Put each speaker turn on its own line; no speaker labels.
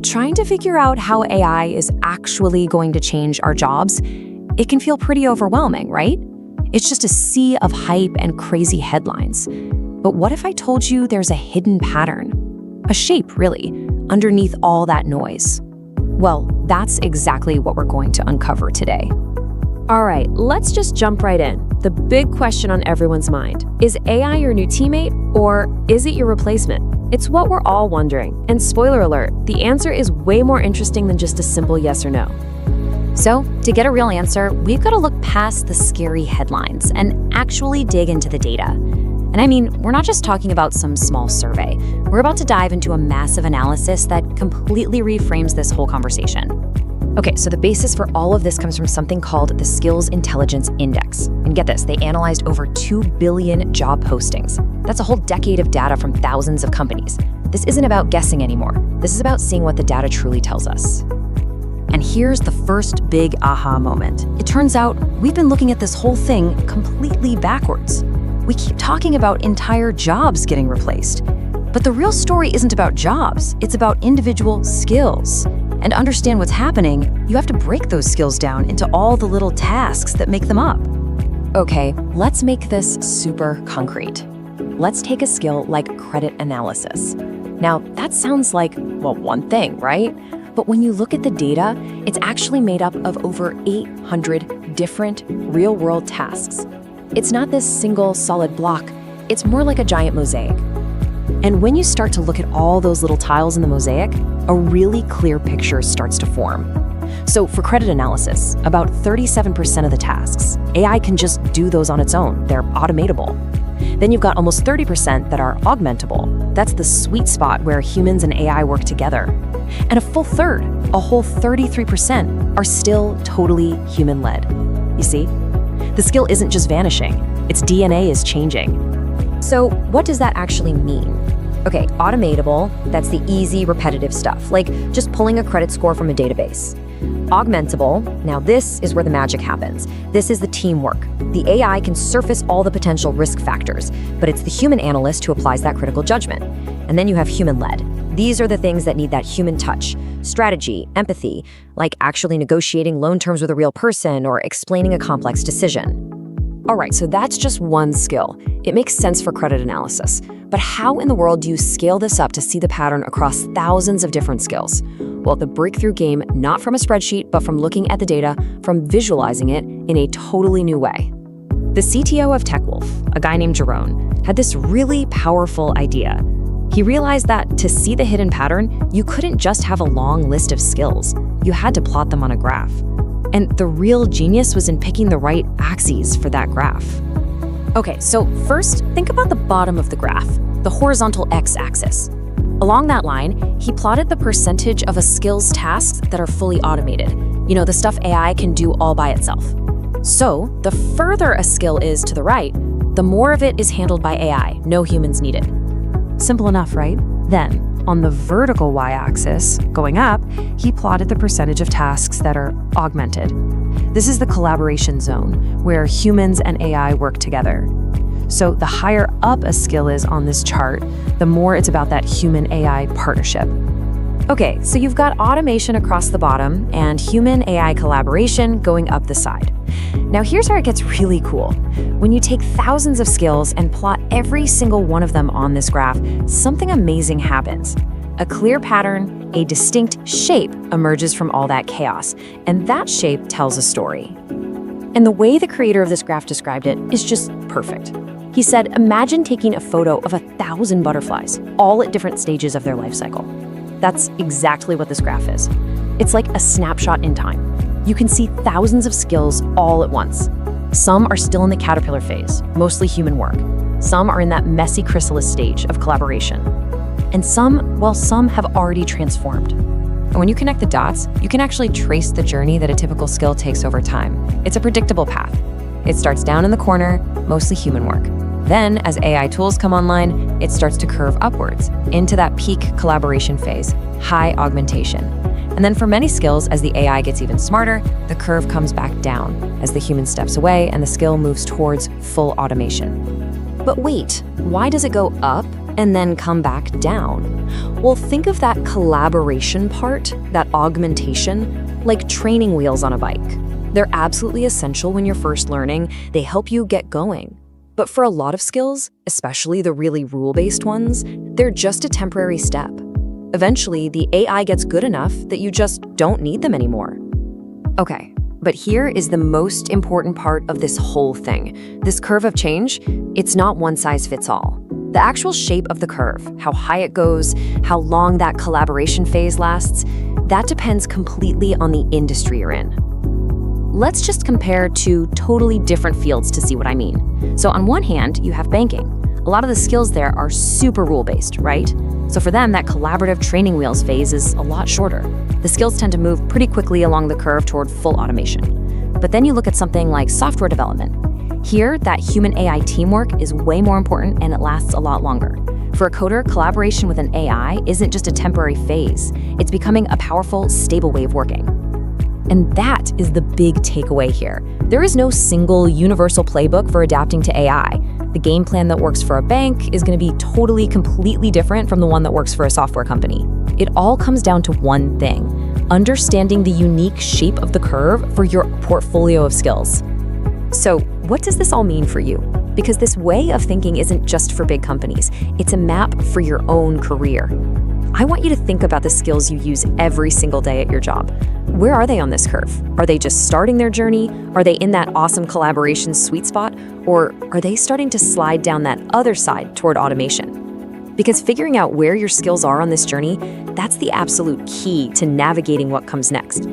Trying to figure out how AI is actually going to change our jobs, it can feel pretty overwhelming, right? It's just a sea of hype and crazy headlines. But what if I told you there's a hidden pattern? A shape, really, underneath all that noise? Well, that's exactly what we're going to uncover today.
All right, let's just jump right in. The big question on everyone's mind. Is AI your new teammate, or is it your replacement? It's what we're all wondering. And spoiler alert, the answer is way more interesting than just a simple yes or no.
So, to get a real answer, we've got to look past the scary headlines and actually dig into the data. And I mean, we're not just talking about some small survey. We're about to dive into a massive analysis that completely reframes this whole conversation. Okay, so the basis for all of this comes from something called the Skills Intelligence Index. And get this, they analyzed over 2 billion job postings. That's a whole decade of data from thousands of companies. This isn't about guessing anymore. This is about seeing what the data truly tells us. And here's the first big aha moment. It turns out we've been looking at this whole thing completely backwards. We keep talking about entire jobs getting replaced. But the real story isn't about jobs, it's about individual skills. And to understand what's happening, you have to break those skills down into all the little tasks that make them up. Okay, let's make this super concrete. Let's take a skill like credit analysis. Now, that sounds like, well, one thing, right? But when you look at the data, it's actually made up of over 800 different real-world tasks. It's not this single solid block, it's more like a giant mosaic. And when you start to look at all those little tiles in the mosaic, a really clear picture starts to form. So for credit analysis, about 37% of the tasks, AI can just do those on its own. They're automatable. Then you've got almost 30% that are augmentable. That's the sweet spot where humans and AI work together. And a full third, a whole 33%, are still totally human-led. You see? The skill isn't just vanishing, its DNA is changing. So what does that actually mean? Okay, automatable, that's the easy, repetitive stuff, like just pulling a credit score from a database. Augmentable, now this is where the magic happens. This is the teamwork. The AI can surface all the potential risk factors, but it's the human analyst who applies that critical judgment. And then you have human-led. These are the things that need that human touch, strategy, empathy, like actually negotiating loan terms with a real person or explaining a complex decision. All right, so that's just one skill. It makes sense for credit analysis. But how in the world do you scale this up to see the pattern across thousands of different skills? Well, the breakthrough came not from a spreadsheet, but from looking at the data, from visualizing it in a totally new way. The CTO of TechWolf, a guy named Jerome, had this really powerful idea. He realized that to see the hidden pattern, you couldn't just have a long list of skills. You had to plot them on a graph. And the real genius was in picking the right axes for that graph. Okay, so first, think about the bottom of the graph, the horizontal x-axis. Along that line, he plotted the percentage of a skill's tasks that are fully automated. The stuff AI can do all by itself. So, the further a skill is to the right, the more of it is handled by AI, no humans needed. Simple enough, right? Then, on the vertical y-axis, going up, he plotted the percentage of tasks that are augmented. This is the collaboration zone, where humans and AI work together. So the higher up a skill is on this chart, the more it's about that human-AI partnership. Okay, so you've got automation across the bottom and human-AI collaboration going up the side. Now here's where it gets really cool. When you take thousands of skills and plot every single one of them on this graph, something amazing happens. A clear pattern, a distinct shape emerges from all that chaos, and that shape tells a story. And the way the creator of this graph described it is just perfect. He said, imagine taking a photo of 1,000 butterflies, all at different stages of their life cycle. That's exactly what this graph is. It's like a snapshot in time. You can see thousands of skills all at once. Some are still in the caterpillar phase, mostly human work. Some are in that messy chrysalis stage of collaboration. And some have already transformed. And when you connect the dots, you can actually trace the journey that a typical skill takes over time. It's a predictable path. It starts down in the corner, mostly human work. Then, as AI tools come online, it starts to curve upwards into that peak collaboration phase, high augmentation. And then for many skills, as the AI gets even smarter, the curve comes back down as the human steps away and the skill moves towards full automation. But wait, why does it go up? and then come back down. Well, think of that collaboration part, that augmentation, like training wheels on a bike. They're absolutely essential when you're first learning. They help you get going. But for a lot of skills, especially the really rule-based ones, they're just a temporary step. Eventually, the AI gets good enough that you just don't need them anymore. Okay, but here is the most important part of this whole thing. This curve of change, it's not one size fits all. The actual shape of the curve, how high it goes, how long that collaboration phase lasts, that depends completely on the industry you're in. Let's just compare two totally different fields to see what I mean. So on one hand, you have banking. A lot of the skills there are super rule-based, right? So for them, that collaborative training wheels phase is a lot shorter. The skills tend to move pretty quickly along the curve toward full automation. But then you look at something like software development. Here, that human-AI teamwork is way more important and it lasts a lot longer. For a coder, collaboration with an AI isn't just a temporary phase. It's becoming a powerful, stable way of working. And that is the big takeaway here. There is no single universal playbook for adapting to AI. The game plan that works for a bank is going to be totally, completely different from the one that works for a software company. It all comes down to one thing: understanding the unique shape of the curve for your portfolio of skills. So, what does this all mean for you? Because this way of thinking isn't just for big companies, it's a map for your own career. I want you to think about the skills you use every single day at your job. Where are they on this curve? Are they just starting their journey? Are they in that awesome collaboration sweet spot? Or are they starting to slide down that other side toward automation? Because figuring out where your skills are on this journey, that's the absolute key to navigating what comes next.